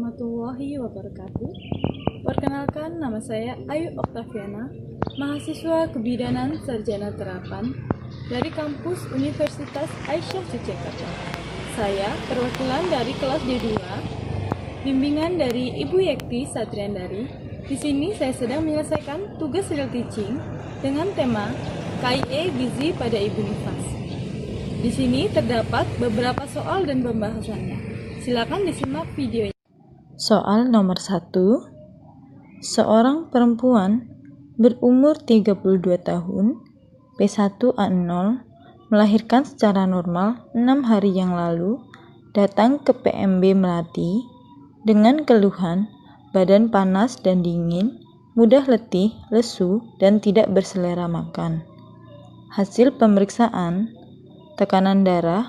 warahmatullahi wabarakatuh. Perkenalkan, nama saya Ayu Oktaviana, mahasiswa Kebidanan Sarjana Terapan dari kampus Universitas Aisyah Yogyakarta. Saya perwakilan dari kelas D2, bimbingan dari Ibu Yekti Satriandari. Di sini saya sedang menyelesaikan tugas real teaching dengan tema KIE Gizi pada Ibu Nifas. Di sini terdapat beberapa soal dan pembahasannya. Silakan disimak videonya. Soal nomor 1. Seorang perempuan berumur 32 tahun, P1A0, melahirkan secara normal 6 hari yang lalu, datang ke PMB Melati dengan keluhan badan panas dan dingin, mudah letih, lesu, dan tidak berselera makan. Hasil pemeriksaan: tekanan darah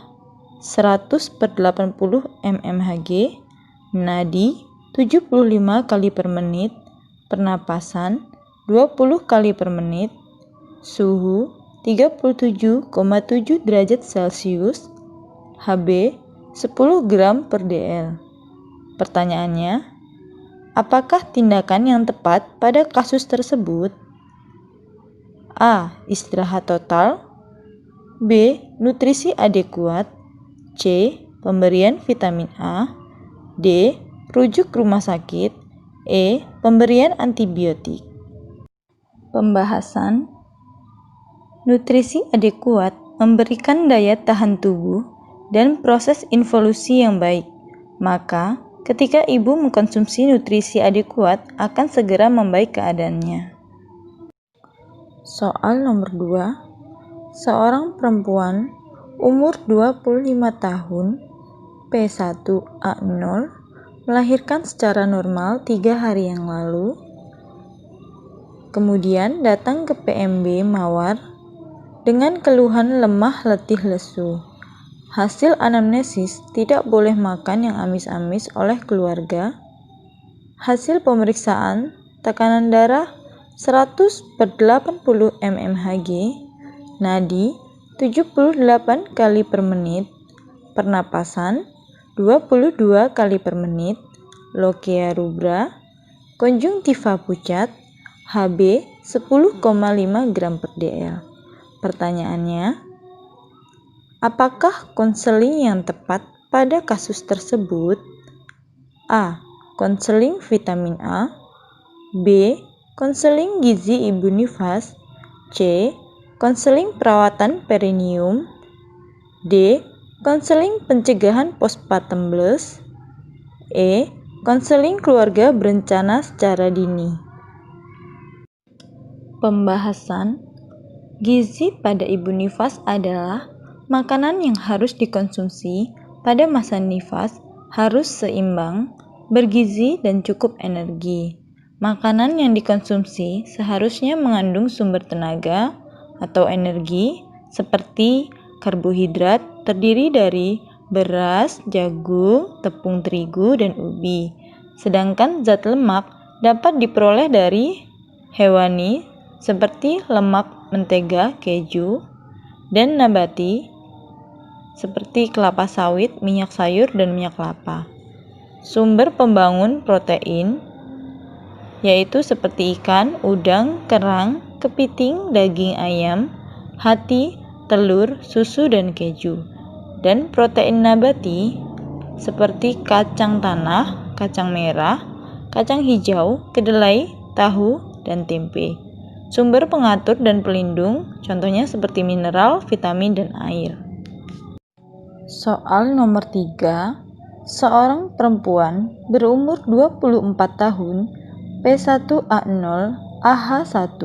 100/80 mmHg, nadi 75 kali per menit, pernapasan 20 kali per menit, suhu 37,7 derajat Celcius, Hb 10 gram per dl. Pertanyaannya, apakah tindakan yang tepat pada kasus tersebut? A. Istirahat total. B. Nutrisi adekuat. C. Pemberian vitamin A. D. Rujuk rumah sakit. E. Pemberian antibiotik. Pembahasan. Nutrisi adekuat memberikan daya tahan tubuh dan proses involusi yang baik. Maka, ketika ibu mengkonsumsi nutrisi adekuat akan segera membaik keadaannya. Soal nomor 2. Seorang perempuan umur 25 tahun, P1A0, melahirkan secara normal 3 hari yang lalu, kemudian datang ke PMB Mawar dengan keluhan lemah, letih, lesu. Hasil anamnesis, tidak boleh makan yang amis-amis oleh keluarga. Hasil pemeriksaan, tekanan darah 100/80 mmHg, nadi 78 kali per menit, pernapasan 22 kali per menit, lochia rubra, konjungtiva pucat, Hb 10,5 gram per dl. Pertanyaannya, apakah konseling yang tepat pada kasus tersebut? A. Konseling vitamin A. B. Konseling gizi ibu nifas. C. Konseling perawatan perineum. D. Konseling pencegahan postpartum blues. E. Konseling keluarga berencana secara dini. Pembahasan. Gizi pada ibu nifas adalah makanan yang harus dikonsumsi pada masa nifas, harus seimbang, bergizi, dan cukup energi. Makanan yang dikonsumsi seharusnya mengandung sumber tenaga atau energi seperti karbohidrat terdiri dari beras, jagung, tepung terigu, dan ubi. Sedangkan zat lemak dapat diperoleh dari hewani seperti lemak mentega, keju, dan nabati seperti kelapa sawit, minyak sayur, dan minyak kelapa. Sumber pembangun protein yaitu seperti ikan, udang, kerang, kepiting, daging ayam, hati, telur, susu, dan keju. Dan protein nabati seperti kacang tanah, kacang merah, kacang hijau, kedelai, tahu, dan tempe. Sumber pengatur dan pelindung contohnya seperti mineral, vitamin, dan air. Soal nomor 3. Seorang perempuan berumur 24 tahun, P1A0, AH1,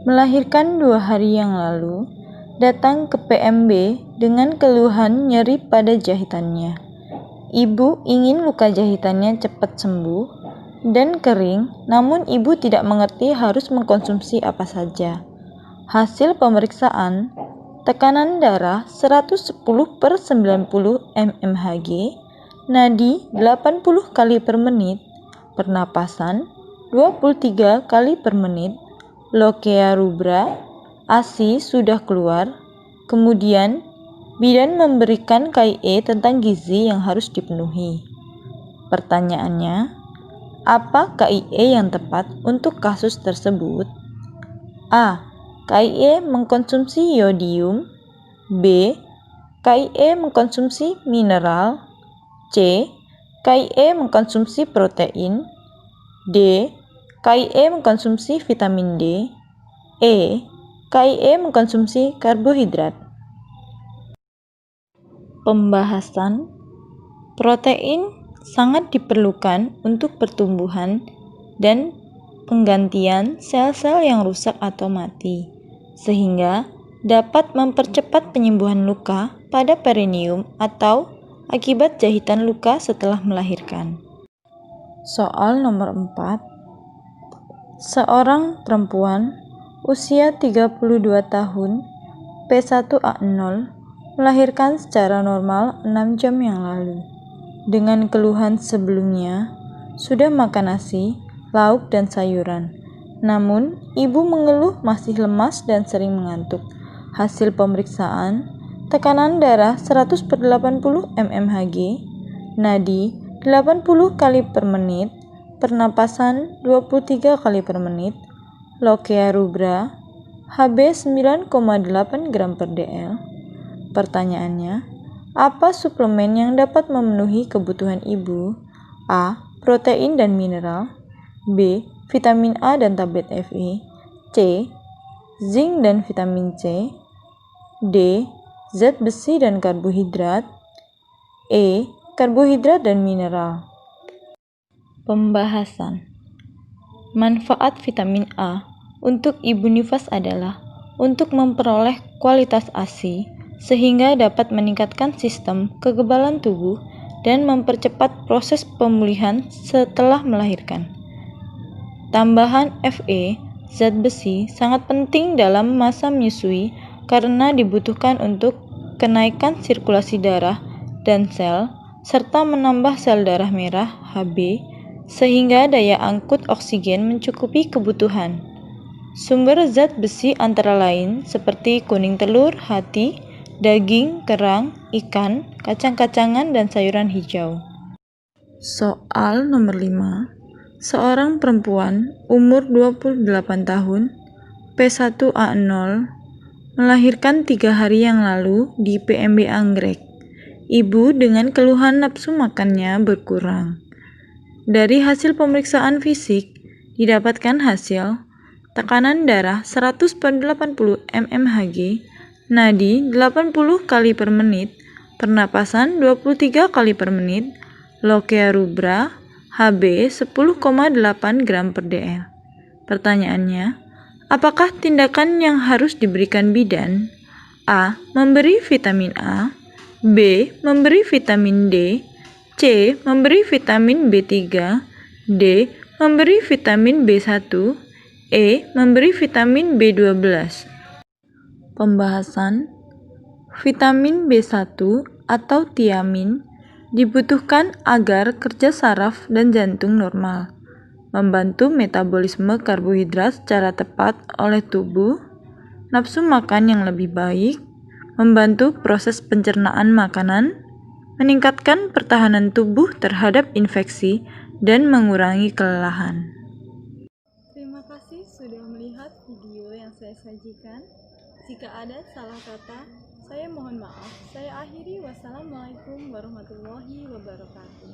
melahirkan 2 hari yang lalu, datang ke PMB dengan keluhan nyeri pada jahitannya. Ibu ingin luka jahitannya cepat sembuh dan kering, namun ibu tidak mengerti harus mengkonsumsi apa saja. Hasil pemeriksaan, tekanan darah 110/90 mmHg, nadi 80 kali per menit, pernapasan 23 kali per menit, lochia rubra, ASI sudah keluar. Kemudian bidan memberikan KIE tentang gizi yang harus dipenuhi. Pertanyaannya, apa KIE yang tepat untuk kasus tersebut? A. KIE mengkonsumsi yodium. B. KIE mengkonsumsi mineral. C. KIE mengkonsumsi protein. D. KIE mengkonsumsi vitamin D. E. KIE mengkonsumsi karbohidrat. Pembahasan. Protein sangat diperlukan untuk pertumbuhan dan penggantian sel-sel yang rusak atau mati, sehingga dapat mempercepat penyembuhan luka pada perineum atau akibat jahitan luka setelah melahirkan. Soal nomor 4. Seorang perempuan usia 32 tahun, P1A0, melahirkan secara normal 6 jam yang lalu. Dengan keluhan sebelumnya, sudah makan nasi, lauk, dan sayuran. Namun, ibu mengeluh masih lemas dan sering mengantuk. Hasil pemeriksaan, tekanan darah 100/80 mmHg, nadi 80 kali per menit, pernapasan 23 kali per menit, lokia rubra, Hb 9,8 gram per dl. Pertanyaannya, apa suplemen yang dapat memenuhi kebutuhan ibu? A. Protein dan mineral. B. Vitamin A dan tablet Fe. C. Zinc dan vitamin C. D. Zat besi dan karbohidrat. E. Karbohidrat dan mineral. Pembahasan. Manfaat vitamin A untuk ibu nifas adalah untuk memperoleh kualitas ASI, sehingga dapat meningkatkan sistem kekebalan tubuh dan mempercepat proses pemulihan setelah melahirkan. Tambahan Fe, zat besi, sangat penting dalam masa menyusui karena dibutuhkan untuk kenaikan sirkulasi darah dan sel, serta menambah sel darah merah Hb, sehingga daya angkut oksigen mencukupi kebutuhan. Sumber zat besi antara lain seperti kuning telur, hati, daging, kerang, ikan, kacang-kacangan, dan sayuran hijau. Soal nomor 5. Seorang perempuan umur 28 tahun, P1A0, melahirkan 3 hari yang lalu di PMB Anggrek. Ibu dengan keluhan nafsu makannya berkurang. Dari hasil pemeriksaan fisik, didapatkan hasil tekanan darah 100/80 mmHg, nadi 80 kali per menit, pernapasan 23 kali per menit, lokia rubra, Hb 10,8 gram per dl. Pertanyaannya, apakah tindakan yang harus diberikan bidan? A. Memberi vitamin A. B. Memberi vitamin D. C. Memberi vitamin B3. D. Memberi vitamin B1. E. Memberi vitamin B12. Pembahasan. Vitamin B1 atau tiamin dibutuhkan agar kerja saraf dan jantung normal, membantu metabolisme karbohidrat secara tepat oleh tubuh, nafsu makan yang lebih baik, membantu proses pencernaan makanan, meningkatkan pertahanan tubuh terhadap infeksi, dan mengurangi kelelahan. Terima kasih sudah melihat video yang saya sajikan. Jika ada salah kata, saya mohon maaf. Saya akhiri. Wassalamualaikum warahmatullahi wabarakatuh.